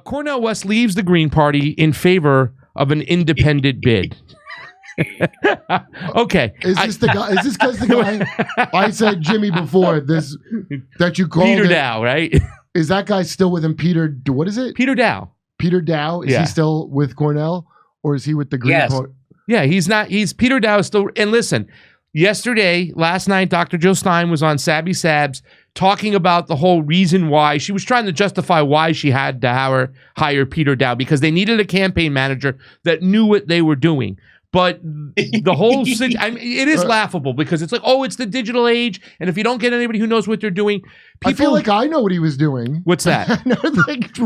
Cornel West leaves the Green Party in favor of an independent bid. Okay. Is this the guy? Is this because the guy I said Jimmy before this that you called Peter it, Daou, right? Is that guy still with him? Peter, what is it? Peter Daou. Peter Daou. Is he still with Cornel, or is he with the Green Party? Yeah, he's not. He's Peter Daou still. And listen, last night, Dr. Jill Stein was on Sabby Sabs talking about the whole reason why she was trying to justify why she had to hire Peter Daou, because they needed a campaign manager that knew what they were doing. But the whole thing, I mean, it is laughable because it's like, oh, it's the digital age, and if you don't get anybody who knows what they're doing, I feel like I know what he was doing. What's that? Like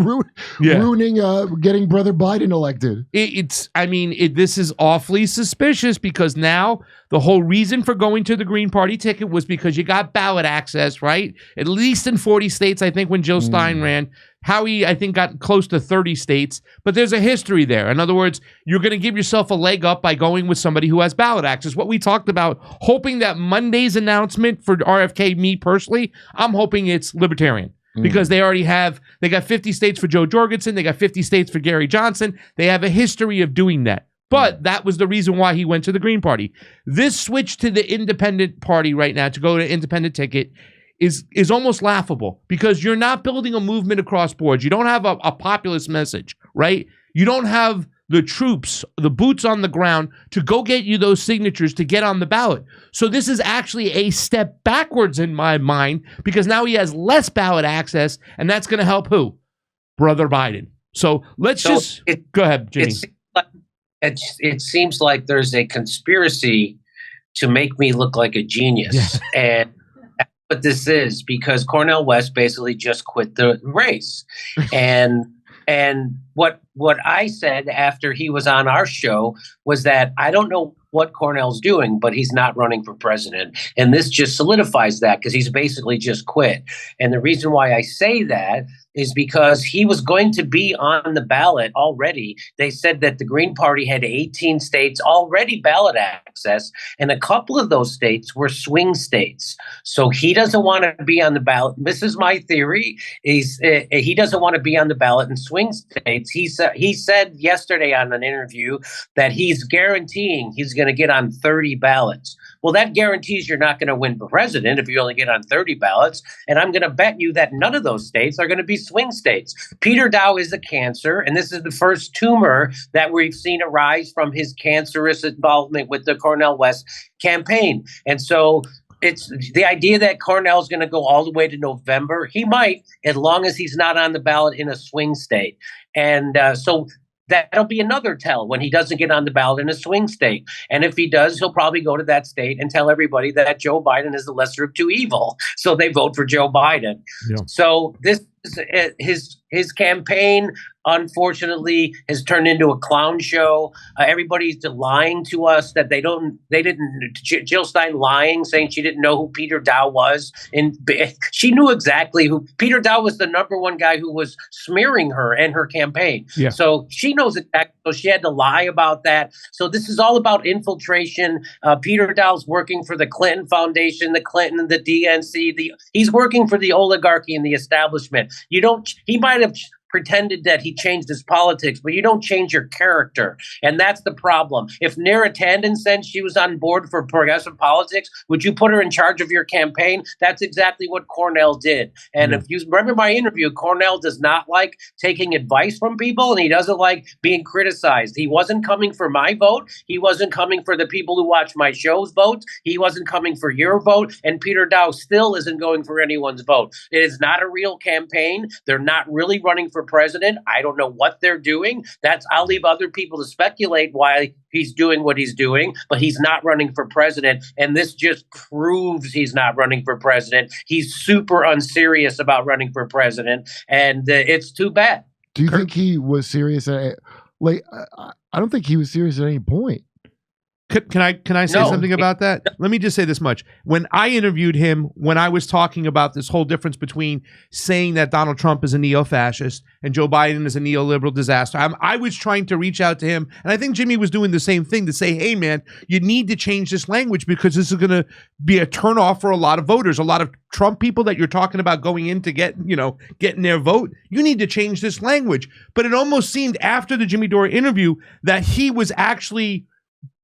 ruining getting Brother Biden elected. This is awfully suspicious because now the whole reason for going to the Green Party ticket was because you got ballot access, right? At least in 40 states, I think, when Jill Stein ran. Howie, I think, got close to 30 states, but there's a history there. In other words, you're going to give yourself a leg up by going with somebody who has ballot access. What we talked about, hoping that Monday's announcement for RFK, me personally, I'm hoping it's libertarian. Because they got 50 states for Joe Jorgensen, they got 50 states for Gary Johnson. They have a history of doing that. But that was the reason why he went to the Green Party. This switch to the independent party right now, to go to an independent ticket, is almost laughable because you're not building a movement across boards. You don't have a populist message, right? You don't have the troops, the boots on the ground to go get you those signatures to get on the ballot. So this is actually a step backwards in my mind because now he has less ballot access, and that's going to help who? Brother Biden. So go ahead, Jimmy. It seems like there's a conspiracy to make me look like a genius. Yeah. And what this is, because Cornel West basically just quit the race. And what I said after he was on our show was that I don't know what Cornel's doing, but he's not running for president. And this just solidifies that because he's basically just quit. And the reason why I say that is because he was going to be on the ballot already. They said that the Green Party had 18 states already ballot access, and a couple of those states were swing states. So he doesn't want to be on the ballot. This is my theory. He doesn't want to be on the ballot in swing states. He said yesterday on an interview that he's guaranteeing he's going to get on 30 ballots. Well, that guarantees you're not going to win president if you only get on 30 ballots. And I'm going to bet you that none of those states are going to be swing states. Peter Daou is a cancer, and this is the first tumor that we've seen arise from his cancerous involvement with the Cornel West campaign. And so it's the idea that Cornell is going to go all the way to November. He might, as long as he's not on the ballot in a swing state. And so that'll be another tell when he doesn't get on the ballot in a swing state. And if he does, he'll probably go to that state and tell everybody that Joe Biden is the lesser of two evil. So they vote for Joe Biden. Yeah. So this is his campaign, unfortunately, has turned into a clown show. Everybody's lying to us that Jill Stein lying, saying she didn't know who Peter Daou was. And she knew exactly who Peter Daou was, the number one guy who was smearing her and her campaign. Yeah. So she knows exactly. So she had to lie about that. So this is all about infiltration. Peter Dow's working for the Clinton Foundation, the Clinton, the DNC. He's working for the oligarchy and the establishment. He might have pretended that he changed his politics, but you don't change your character. And that's the problem. If Neera Tanden said she was on board for progressive politics, would you put her in charge of your campaign? That's exactly what Cornel did. And if you remember my interview, Cornel does not like taking advice from people, and he doesn't like being criticized. He wasn't coming for my vote. He wasn't coming for the people who watch my show's vote. He wasn't coming for your vote. And Peter Daou still isn't going for anyone's vote. It is not a real campaign. They're not really running for president. I don't know what they're doing. I'll leave other people to speculate why he's doing what he's doing, but he's not running for president. And this just proves he's not running for president. He's super unserious about running for president, and it's too bad. Do you think he was serious? I don't think he was serious at any point. Can I say something about that? Let me just say this much. When I interviewed him, when I was talking about this whole difference between saying that Donald Trump is a neo-fascist and Joe Biden is a neoliberal disaster, I was trying to reach out to him, and I think Jimmy was doing the same thing to say, hey, man, you need to change this language because this is going to be a turnoff for a lot of voters. A lot of Trump people that you're talking about going in to getting their vote, you need to change this language. But it almost seemed after the Jimmy Dore interview that he was actually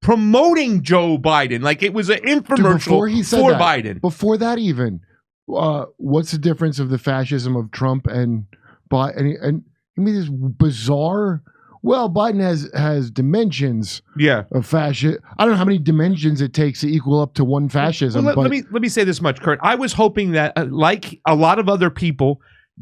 promoting Joe Biden, like it was an infomercial for Biden. Before that, even, what's the difference of the fascism of Trump and Biden? And I mean, this bizarre. Well, Biden has dimensions. Of fascism. I don't know how many dimensions it takes to equal up to one fascism. Well, let me say this much, Kurt. I was hoping that, like a lot of other people,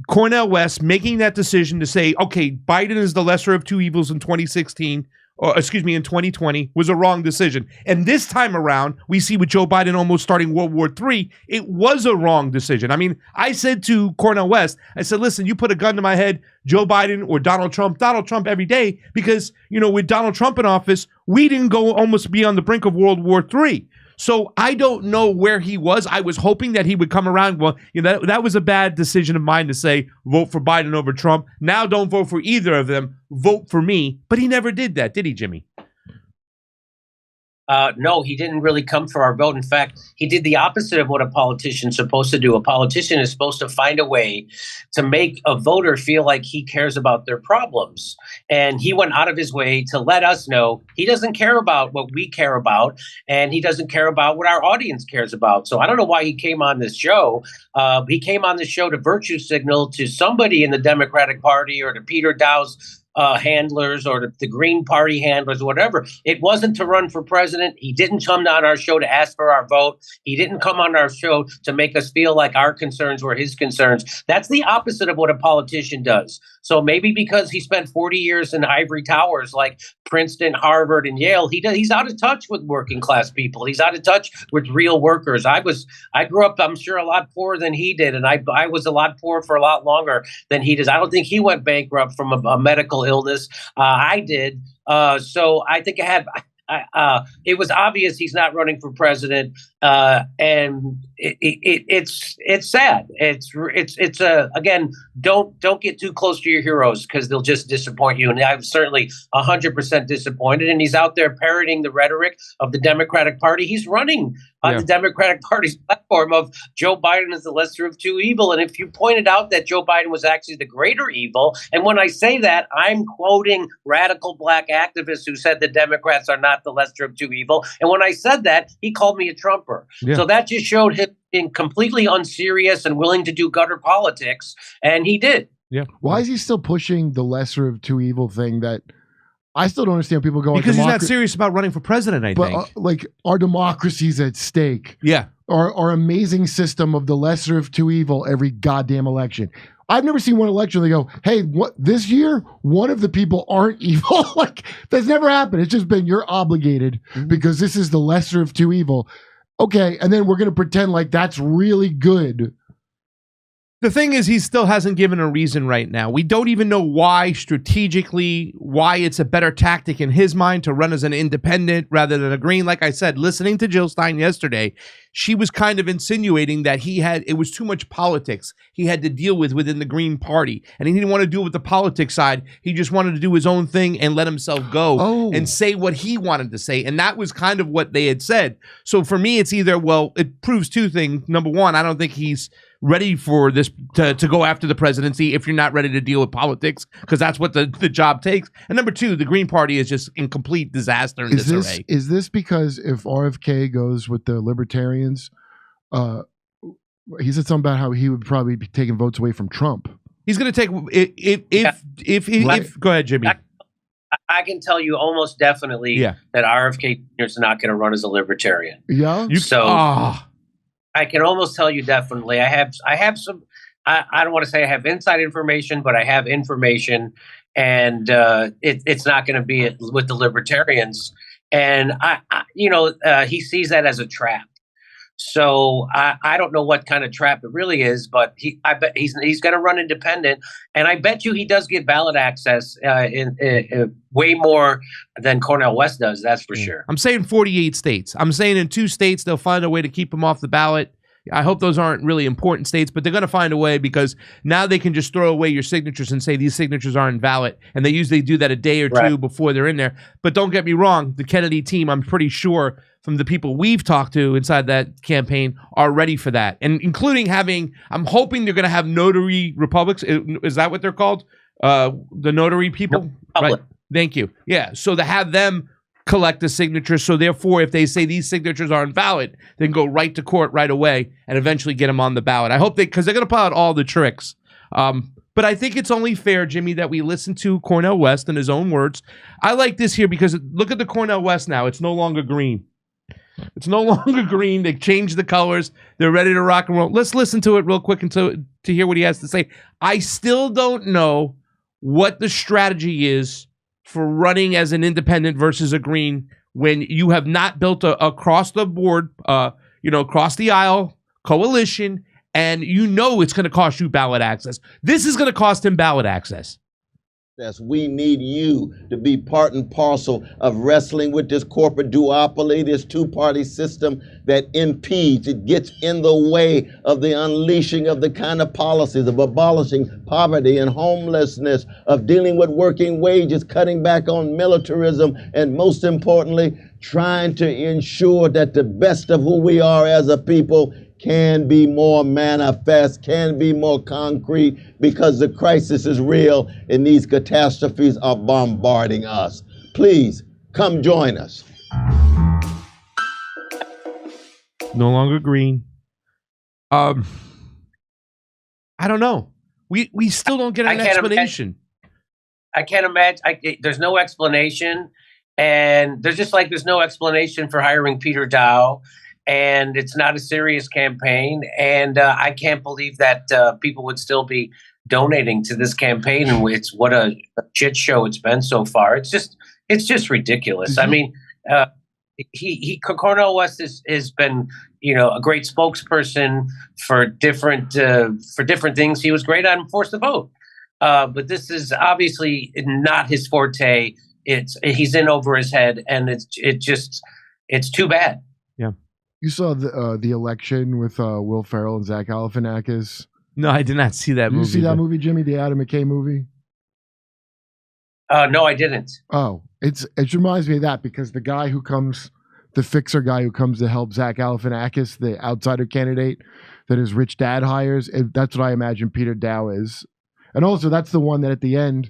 Cornel West making that decision to say, okay, Biden is the lesser of two evils in 2016. Or in 2020 was a wrong decision. And this time around, we see with Joe Biden almost starting World War III, it was a wrong decision. I mean, I said to Cornel West, I said, listen, you put a gun to my head, Joe Biden or Donald Trump every day, because, with Donald Trump in office, we didn't go almost be on the brink of World War III. So I don't know where he was. I was hoping that he would come around. Well, that was a bad decision of mine to say, vote for Biden over Trump. Now don't vote for either of them. Vote for me. But he never did that, did he, Jimmy? No, he didn't really come for our vote. In fact, he did the opposite of what a politician's supposed to do. A politician is supposed to find a way to make a voter feel like he cares about their problems. And he went out of his way to let us know he doesn't care about what we care about, and he doesn't care about what our audience cares about. So I don't know why he came on this show. He came on this show to virtue signal to somebody in the Democratic Party or to Peter Daou's handlers or the Green Party handlers, whatever. It wasn't to run for president. He didn't come on our show to ask for our vote. He didn't come on our show to make us feel like our concerns were his concerns. That's the opposite of what a politician does. So maybe because he spent 40 years in ivory towers like Princeton, Harvard, and Yale, he's out of touch with working class people. He's out of touch with real workers. I grew up, I'm sure, a lot poorer than he did, and I was a lot poorer for a lot longer than he does. I don't think he went bankrupt from a medical illness. I did. So I think it was obvious he's not running for president, and it's sad. It's again, don't get too close to your heroes because they'll just disappoint you. And I'm certainly 100% disappointed. And he's out there parroting the rhetoric of the Democratic Party. He's running on the Democratic Party's platform of Joe Biden is the lesser of two evil. And if you pointed out that Joe Biden was actually the greater evil, and when I say that, I'm quoting radical black activists who said the Democrats are not the lesser of two evil. And when I said that, he called me a Trumper. Yeah. So that just showed him being completely unserious and willing to do gutter politics. And he did. Yeah. Why is he still pushing the lesser of two evil thing that I still don't understand? People go, because he's not serious about running for president, I think. Like, our democracy's at stake. Yeah. Our amazing system of the lesser of two evil every goddamn election. I've never seen one election where they go, hey, what this year, one of the people aren't evil. Like, that's never happened. It's just been, you're obligated because this is the lesser of two evil. Okay, and then we're going to pretend like that's really good. The thing is, he still hasn't given a reason right now. We don't even know why strategically, why it's a better tactic in his mind to run as an independent rather than a green. Like I said, listening to Jill Stein yesterday, she was kind of insinuating that it was too much politics he had to deal with within the Green Party. And he didn't want to deal with the politics side. He just wanted to do his own thing and let himself go and say what he wanted to say. And that was kind of what they had said. So for me, it's either, well, it proves two things. Number one, I don't think he's ready for this to go after the presidency if you're not ready to deal with politics, because that's what the job takes. And number two, the Green Party is just in complete disaster and disarray. Is this because if RFK goes with the Libertarians, he said something about how he would probably be taking votes away from Trump? He's going to take if go ahead, Jimmy. I can tell you almost definitely that RFK is not going to run as a Libertarian. Yeah. I can almost tell you definitely. I have some. I don't want to say I have inside information, but I have information, and it's not going to be with the Libertarians. And he sees that as a trap. So I don't know what kind of trap it really is, but I bet he's going to run independent, and I bet you he does get ballot access in way more than Cornel West does. That's for sure. I'm saying 48 states. I'm saying in 2 states they'll find a way to keep him off the ballot. I hope those aren't really important states, but they're going to find a way, because now they can just throw away your signatures and say these signatures aren't valid. And they usually do that a day or two before they're in there. But don't get me wrong, the Kennedy team, I'm pretty sure from the people we've talked to inside that campaign, are ready for that. And including I'm hoping they're going to have notary republics. Is that what they're called? The notary people? Right. Thank you. Yeah. So to have them collect the signatures, so therefore if they say these signatures aren't valid, then go right to court right away and eventually get them on the ballot. I hope because they're going to pull out all the tricks. But I think it's only fair, Jimmy, that we listen to Cornel West in his own words. I like this here because look at the Cornel West now. It's no longer green. It's no longer green. They changed the colors. They're ready to rock and roll. Let's listen to it real quick and to hear what he has to say. I still don't know what the strategy is for running as an independent versus a green when you have not built a across the board, across the aisle coalition, and it's going to cost you ballot access. This is going to cost him ballot access. We need you to be part and parcel of wrestling with this corporate duopoly, this two-party system that impedes, it gets in the way of the unleashing of the kind of policies of abolishing poverty and homelessness, of dealing with working wages, cutting back on militarism, and most importantly, trying to ensure that the best of who we are as a people can be more manifest, can be more concrete, because the crisis is real and these catastrophes are bombarding us. Please come join us. No longer green. I don't know. We still don't get an explanation. I can't imagine. There's no explanation, and there's no explanation for hiring Peter Daou. And it's not a serious campaign. And I can't believe that people would still be donating to this campaign. And it's what a shit show it's been so far. It's just ridiculous. I mean, Cornel West has been, a great spokesperson for different things. He was great on Force the Vote. But this is obviously not his forte. He's in over his head, and it's too bad. Yeah. You saw the election with Will Ferrell and Zach Galifianakis? No, I did not see that movie. Did you see that movie, Jimmy? The Adam McKay movie? No, I didn't. Oh, it reminds me of that, because the fixer guy who comes to help Zach Galifianakis, the outsider candidate that his rich dad hires, that's what I imagine Peter Daou is. And also, that's the one that at the end,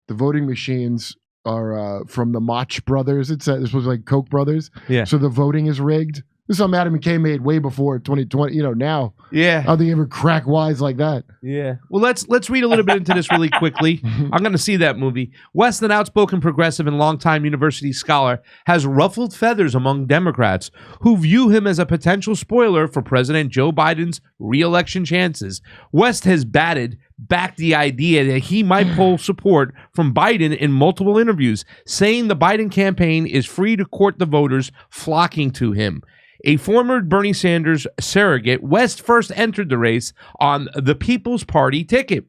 the voting machines are from the Mach brothers. It's supposed to be like Koch brothers. Yeah. So the voting is rigged. This is something Adam McKay made way before 2020. Now. Yeah. How they ever crack wise like that? Yeah. Well, let's read a little bit into this really quickly. I'm going to see that movie. West, an outspoken progressive and longtime university scholar, has ruffled feathers among Democrats who view him as a potential spoiler for President Joe Biden's re-election chances. West has backed the idea that he might pull support from Biden in multiple interviews, saying the Biden campaign is free to court the voters flocking to him. A former Bernie Sanders surrogate, West first entered the race on the People's Party ticket.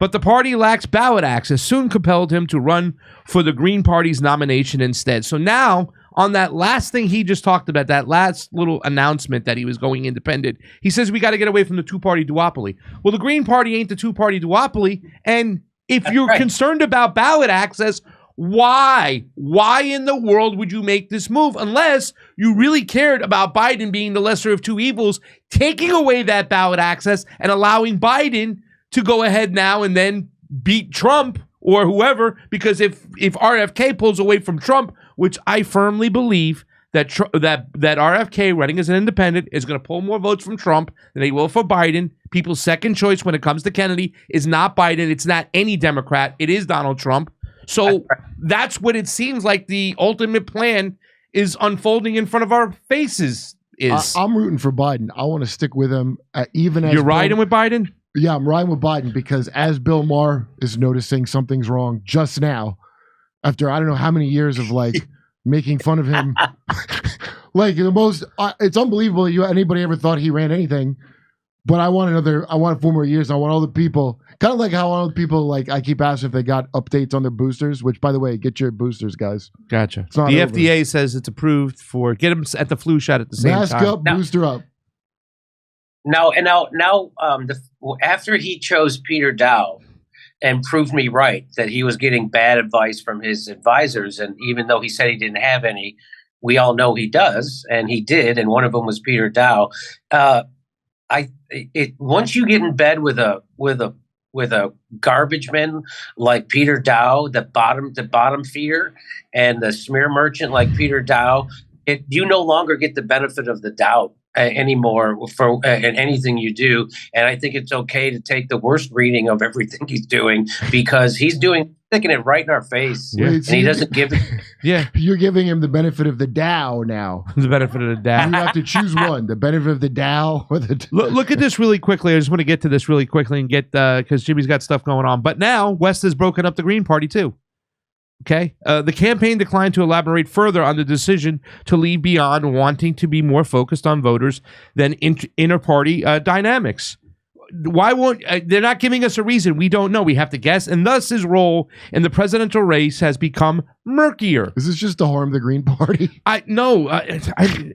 But the party lacks ballot access, soon compelled him to run for the Green Party's nomination instead. So now, on that last thing he just talked about, that last little announcement that he was going independent, he says we got to get away from the two-party duopoly. Well, the Green Party ain't the two-party duopoly, and if you're concerned about ballot access, why? Why in the world would you make this move unless you really cared about Biden being the lesser of two evils, taking away that ballot access and allowing Biden to go ahead now and then beat Trump or whoever? Because if RFK pulls away from Trump, which I firmly believe that RFK running as an independent is going to pull more votes from Trump than he will for Biden. People's second choice when it comes to Kennedy is not Biden. It's not any Democrat. It is Donald Trump. So that's what it seems like the ultimate plan is unfolding in front of our faces. I'm rooting for Biden. I want to stick with him. Even as you're riding with Biden? Yeah, I'm riding with Biden because as Bill Maher is noticing something's wrong just now, after I don't know how many years of making fun of him Like the most, it's unbelievable. Anybody ever thought he ran anything? But I want 4 more years. I want all the people, kind of like how all the people, like I keep asking if they got updates on their boosters. Which, by the way, get your boosters, guys. Gotcha. It's not the over. FDA says it's approved for get them at the flu shot at the same Mask time. up, booster up. Now, after he chose Peter Daou and proved me right that he was getting bad advice from his advisors, and even though he said he didn't have any, we all know he does, and he did, and one of them was Peter Daou. Once you get in bed with a garbage man like Peter Daou, the bottom feeder, and the smear merchant like Peter Daou, you no longer get the benefit of the doubt anymore for anything you do. And I think it's okay to take the worst reading of everything he's doing, because he's sticking it right in our face. Yeah. And he doesn't give it. Yeah. You're giving him the benefit of the Dow now. The benefit of the doubt. You have to choose one: the benefit of the Dow or the. Look at this really quickly. I just want to get to this really quickly and get because Jimmy's got stuff going on. But now West has broken up the Green Party too. Okay. The campaign declined to elaborate further on the decision to leave beyond wanting to be more focused on voters than inter-party dynamics. Why won't they're not giving us a reason? We don't know. We have to guess, and thus his role in the presidential race has become murkier. Is this just to harm the Green Party?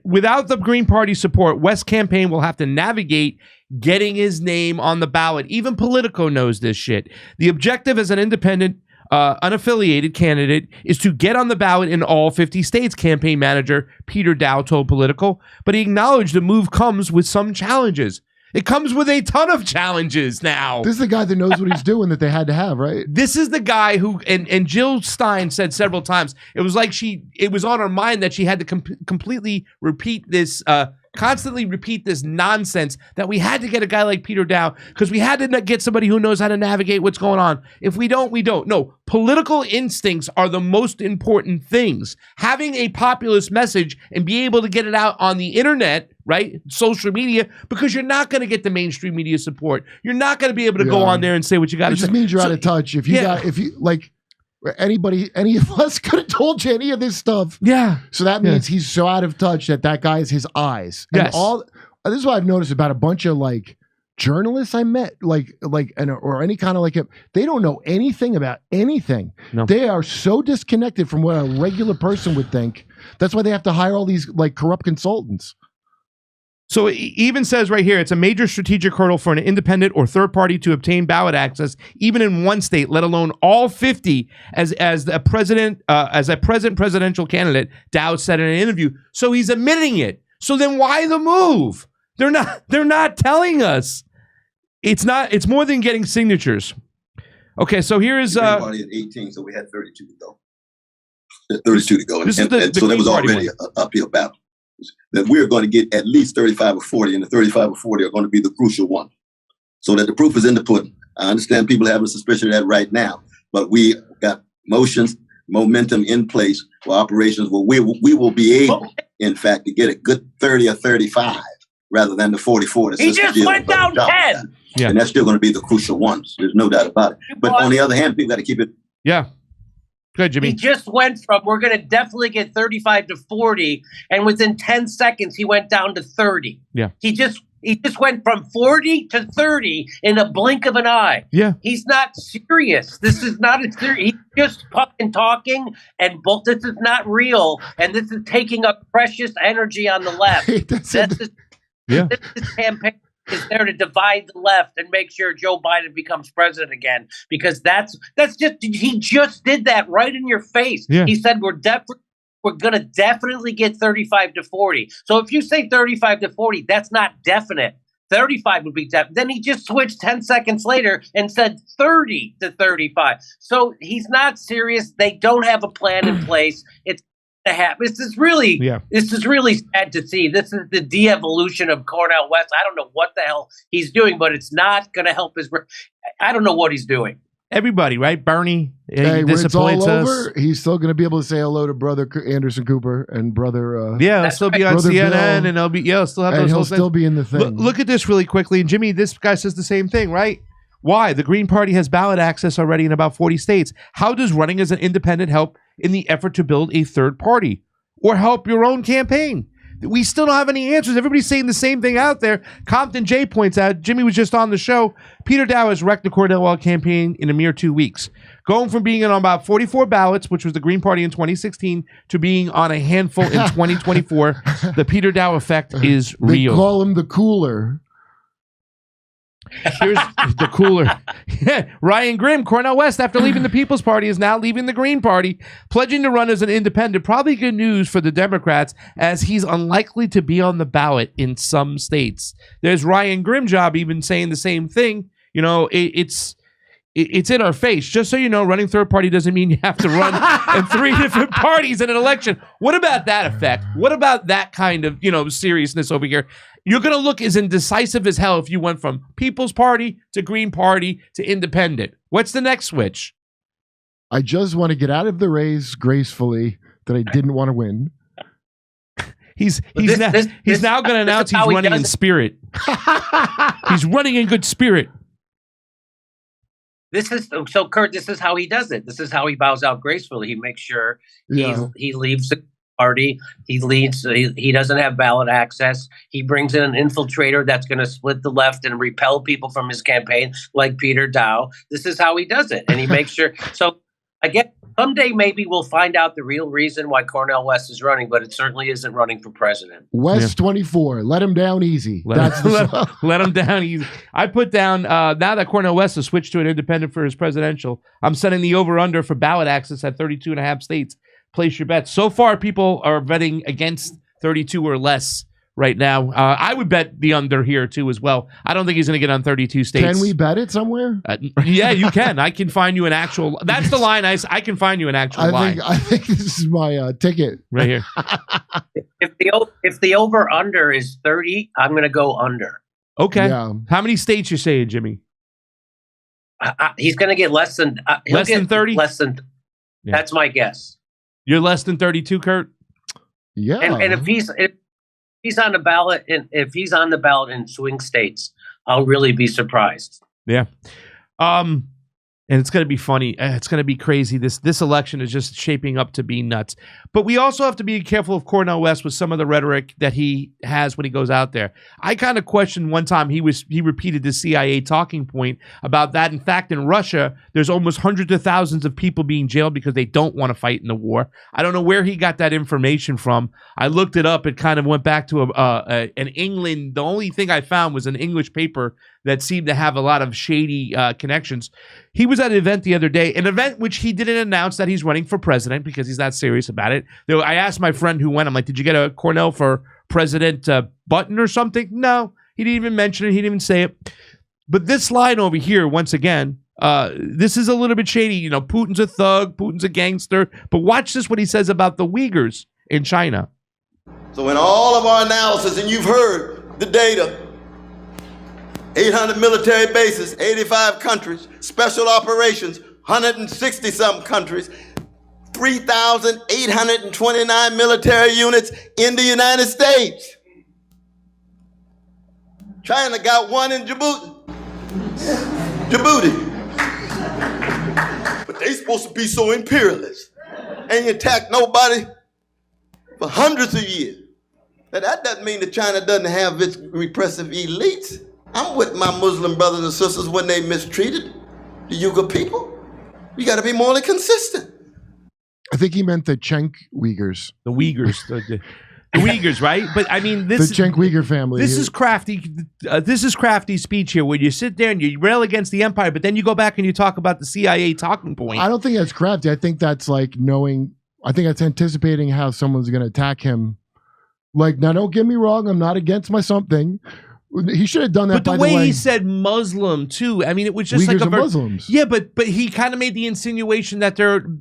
Without the Green Party support, West's campaign will have to navigate getting his name on the ballot. Even Politico knows this shit. The objective as an independent, unaffiliated candidate is to get on the ballot in all 50 states, campaign manager Peter Daou told Politico. But he acknowledged the move comes with some challenges. It comes with a ton of challenges now. This is the guy that knows what he's doing that they had to have, right? This is the guy who, and Jill Stein said several times, it was like it was on her mind that she had to completely repeat this, constantly repeat this nonsense that we had to get a guy like Peter Daou because we had to get somebody who knows how to navigate what's going on. If we don't, we don't. No, political instincts are the most important things. Having a populist message and be able to get it out on the internet, right? Social media, because you're not going to get the mainstream media support. You're not going to be able to go on there and say what you got to say. It just means you're out of touch. If you like any of us could have told you any of this stuff. Yeah. So that means he's so out of touch that guy is his eyes. And this is what I've noticed about a bunch of like journalists I met, or any kind of like, they don't know anything about anything. No. They are so disconnected from what a regular person would think. That's why they have to hire all these like corrupt consultants. So it even says right here, it's a major strategic hurdle for an independent or third party to obtain ballot access, even in one state, let alone all 50 as a present presidential candidate, Daou said in an interview. So he's admitting it. So then why the move? They're not telling us. It's more than getting signatures. Okay, so here is party at 18, so we had 32 to go. 32 to go. This is and so there was already an uphill battle. That we're going to get at least 35 or 40, and the 35 or 40 are going to be the crucial one. So that the proof is in the pudding. I understand people have a suspicion of that right now, but we got momentum in place for operations where we will be able, in fact, to get a good 30 or 35 rather than the 44. He just went down 10. Yeah. And that's still going to be the crucial ones. There's no doubt about it. But on the other hand, people got to keep it. Yeah. Good, Jimmy. He just went from, we're going to definitely get 35 to 40, and within 10 seconds, he went down to 30. Yeah. He just went from 40 to 30 in a blink of an eye. Yeah. He's not serious. This is not a serious. He's just fucking talking, and this is not real, and this is taking up precious energy on the left. This campaign is there to divide the left and make sure Joe Biden becomes president again, because that's just, he just did that right in your face. Yeah. He said we're going to definitely get 35 to 40. So if you say 35 to 40, that's not definite. 35 would be definite. Then he just switched 10 seconds later and said 30 to 35. So he's not serious. They don't have a plan in place. It's to happen. This is really sad to see. This is the de-evolution of Cornel West. I don't know what the hell he's doing, but it's not going to help his. I don't know what he's doing. Everybody, right? Bernie, hey, when it's all over, he's still going to be able to say hello to brother Anderson Cooper and brother. He'll still be on CNN, Bill, and he'll still have and those. He'll still be in the thing. Look at this really quickly, and Jimmy, this guy says the same thing, right? Why? The Green Party has ballot access already in about 40 states. How does running as an independent help in the effort to build a third party or help your own campaign? We still don't have any answers. Everybody's saying the same thing out there. Compton J points out, Jimmy was just on the show, Peter Daou has wrecked the Cornel West campaign in a mere 2 weeks. Going from being on about 44 ballots, which was the Green Party in 2016, to being on a handful in 2024. The Peter Daou effect is real. They call him the cooler. Here's the cooler. Ryan Grimm, Cornel West, after leaving the People's Party, is now leaving the Green Party, pledging to run as an independent. Probably good news for the Democrats, as he's unlikely to be on the ballot in some states. There's Ryan Grimm job even saying the same thing. You know, it's in our face. Just so you know, running third party doesn't mean you have to run in 3 different parties in an election. What about that effect? What about that kind of, seriousness over here? You're going to look as indecisive as hell if you went from People's Party to Green Party to Independent. What's the next switch? I just want to get out of the race gracefully that I didn't want to win. He's now going to announce he's running in spirit. He's running in good spirit. Kurt, this is how he does it. This is how he bows out gracefully. He makes sure he leaves the party. He leads. He doesn't have ballot access. He brings in an infiltrator that's going to split the left and repel people from his campaign, like Peter Daou. This is how he does it, and he makes sure. So again, someday maybe we'll find out the real reason why Cornel West is running, but it certainly isn't running for president. West 24, let him down easy. Let him down easy. I put down, now that Cornel West has switched to an independent for his presidential, I'm setting the over-under for ballot access at 32.5 states. Place your bets. So far, people are betting against 32 or less right now. I would bet the under here, too, as well. I don't think he's going to get on 32 states. Can we bet it somewhere? Yeah, you can. I can find you an actual... That's the line. I can find you an actual line. I think this is my ticket. Right here. If the over-under is 30, I'm going to go under. Okay. Yeah. How many states you saying, Jimmy? He's going to get less than... less than 30? Less than... Yeah. That's my guess. You're less than 32, Kurt? Yeah. And if he's on the ballot, and if he's on the ballot in swing states, I'll really be surprised. Yeah. And it's going to be funny. It's going to be crazy. This election is just shaping up to be nuts. But we also have to be careful of Cornel West with some of the rhetoric that he has when he goes out there. I kind of questioned one time he repeated the CIA talking point about that. In fact, in Russia, there's almost hundreds of thousands of people being jailed because they don't want to fight in the war. I don't know where he got that information from. I looked it up. It kind of went back to an England. The only thing I found was an English paper that seemed to have a lot of shady connections. He was at an event the other day, an event which he didn't announce that he's running for president because he's not serious about it. I asked my friend who went, I'm like, did you get a Cornel for president button or something? No, he didn't even mention it. He didn't even say it. But this line over here, once again, this is a little bit shady. You know, Putin's a thug, Putin's a gangster. But watch this, what he says about the Uyghurs in China. So in all of our analysis, and you've heard the data, 800 military bases, 85 countries, special operations, 160-something countries, 3,829 military units in the United States. China got one in Djibouti. But they supposed to be so imperialist. Ain't attacked nobody for hundreds of years. Now that doesn't mean that China doesn't have its repressive elites. I'm with my Muslim brothers and sisters when they mistreated the Uyghur people. You got to be morally consistent. I think he meant the Cenk Uyghurs. The Uyghurs. The Uyghurs, right? But I mean, the Cenk Uyghur family. This is crafty. This is crafty speech here, where you sit there and you rail against the empire, but then you go back and you talk about the CIA talking point. I don't think that's crafty. I think that's like knowing. I think that's anticipating how someone's going to attack him. Like, now, don't get me wrong. I'm not against my something. He should have done that. But the way he said Muslim too, I mean, it was just Uyghurs like are Muslims. Yeah, but he kind of made the insinuation that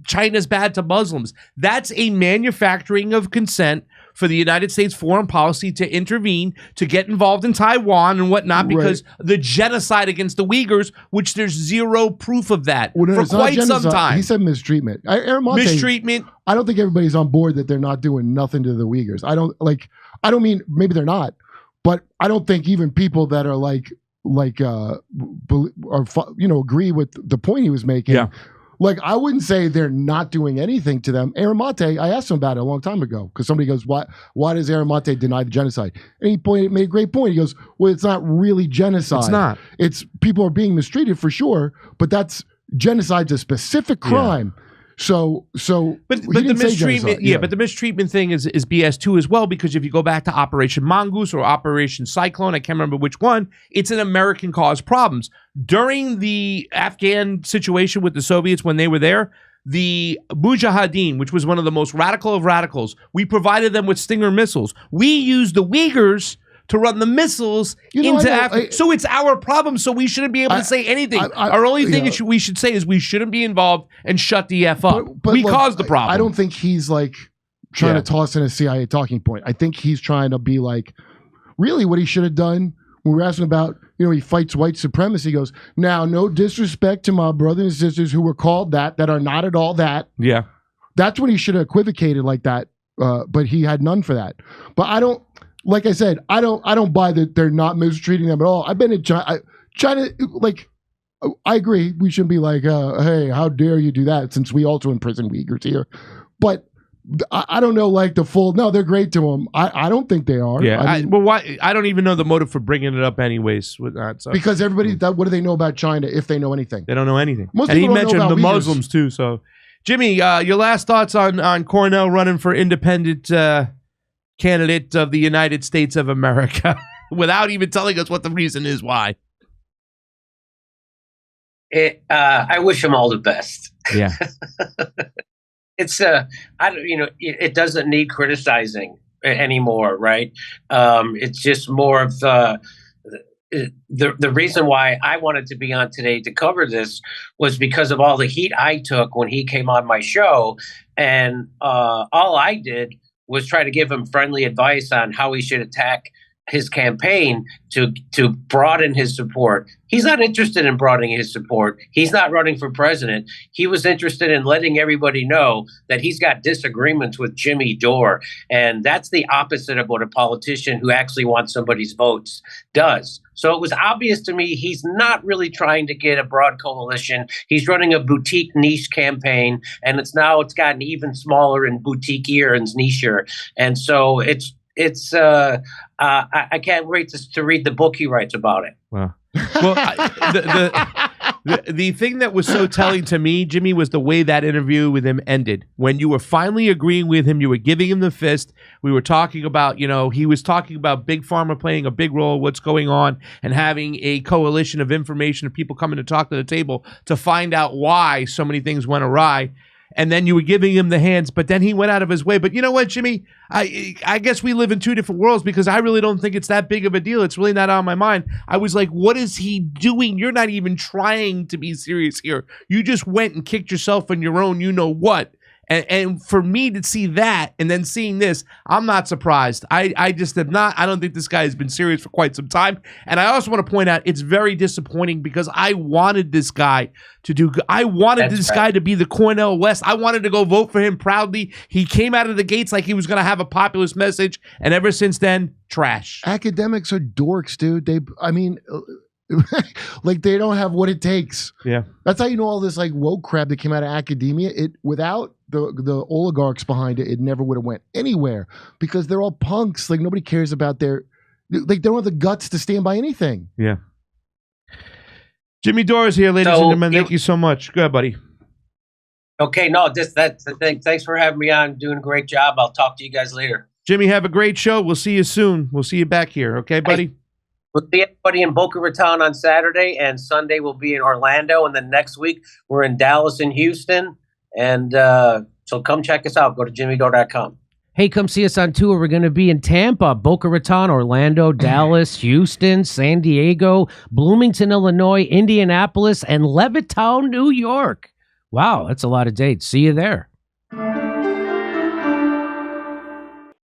China's bad to Muslims. That's a manufacturing of consent for the United States foreign policy to intervene, to get involved in Taiwan and whatnot, because the genocide against the Uyghurs, which there's zero proof of that for quite some time. He said mistreatment. Mistreatment. I don't think everybody's on board that they're not doing nothing to the Uyghurs. I don't mean maybe they're not. But I don't think even people that are agree with the point he was making. Yeah. Like, I wouldn't say they're not doing anything to them. Aaron Mate, I asked him about it a long time ago because somebody goes, why does Aaron Mate deny the genocide? And he made a great point. He goes, well, it's not really genocide. It's not. It's people are being mistreated for sure, but that's genocide's a specific crime. Yeah. So, but the mistreatment, but the mistreatment thing is BS too as well, because if you go back to Operation Mongoose or Operation Cyclone, I can't remember which one, it's an American caused problems. During the Afghan situation with the Soviets when they were there, the Mujahideen, which was one of the most radical of radicals, we provided them with Stinger missiles. We used the Uyghurs to run the missiles into Africa. So it's our problem, so we shouldn't be able to say anything. Our only thing we should say is we shouldn't be involved and shut the F up. But we caused the problem. I don't think he's like trying to toss in a CIA talking point. I think he's trying to be like, really what he should have done when we were asking about, he fights white supremacy. He goes, now, no disrespect to my brothers and sisters who were called that are not at all that. Yeah. That's when he should have equivocated like that, but he had none for that. But I don't, like I said, I don't buy that they're not mistreating them at all. I've been in China, like, I agree. We shouldn't be like, hey, how dare you do that, since we also imprison Uyghurs here. But I don't know, like the full, no, they're great to them. I don't think they are. Yeah. Why? I don't even know the motive for bringing it up anyways. With that, so. Because everybody, what do they know about China if they know anything? They don't know anything. Most and he people don't mentioned know about the Uyghurs. Muslims too. So, Jimmy, your last thoughts on Cornel running for independent candidate of the United States of America without even telling us what the reason is why. I wish him all the best. Yeah. It's it doesn't need criticizing anymore, right? It's just more of the reason why I wanted to be on today to cover this was because of all the heat I took when he came on my show, and all I did was try to give him friendly advice on how he should attack his campaign to broaden his support. He's not interested in broadening his support. He's not running for president. He was interested in letting everybody know that he's got disagreements with Jimmy Dore. And that's the opposite of what a politician who actually wants somebody's votes does. So it was obvious to me he's not really trying to get a broad coalition. He's running a boutique niche campaign, and it's gotten even smaller and boutique-ier and nicher. And so I can't wait to read the book he writes about it. Wow. Well, the thing that was so telling to me, Jimmy, was the way that interview with him ended. When you were finally agreeing with him, you were giving him the fist. We were talking about, he was talking about Big Pharma playing a big role, what's going on, and having a coalition of information of people coming to talk to the table to find out why so many things went awry. And then you were giving him the hands, but then he went out of his way. But you know what, Jimmy? I guess we live in two different worlds, because I really don't think it's that big of a deal. It's really not on my mind. I was like, what is he doing? You're not even trying to be serious here. You just went and kicked yourself in your own you-know-what. And for me to see that and then seeing this, I'm not surprised. I just am not. I don't think this guy has been serious for quite some time. And I also want to point out it's very disappointing, because I wanted this guy to do. I wanted this guy to be the Cornel West. I wanted to go vote for him proudly. He came out of the gates like he was going to have a populist message, and ever since then, trash. Academics are dorks, dude. Like, they don't have what it takes. Yeah, that's how you know all this like woke crap that came out of academia. It without the oligarchs behind it, it never would have went anywhere, because they're all punks. Like, nobody cares about they don't have the guts to stand by anything. Yeah. Jimmy Dore is here, ladies and gentlemen. Thank you so much. Go ahead, buddy. Okay, no, that's the thing. Thanks for having me on. Doing a great job. I'll talk to you guys later. Jimmy, have a great show. We'll see you soon. We'll see you back here. Okay, buddy? We'll see everybody in Boca Raton on Saturday, and Sunday we'll be in Orlando, and then next week we're in Dallas and Houston. And so come check us out. Go to jimmydore.com. Hey, come see us on tour. We're going to be in Tampa, Boca Raton, Orlando, Dallas, Houston, San Diego, Bloomington, Illinois, Indianapolis, and Levittown, New York. Wow, that's a lot of dates. See you there.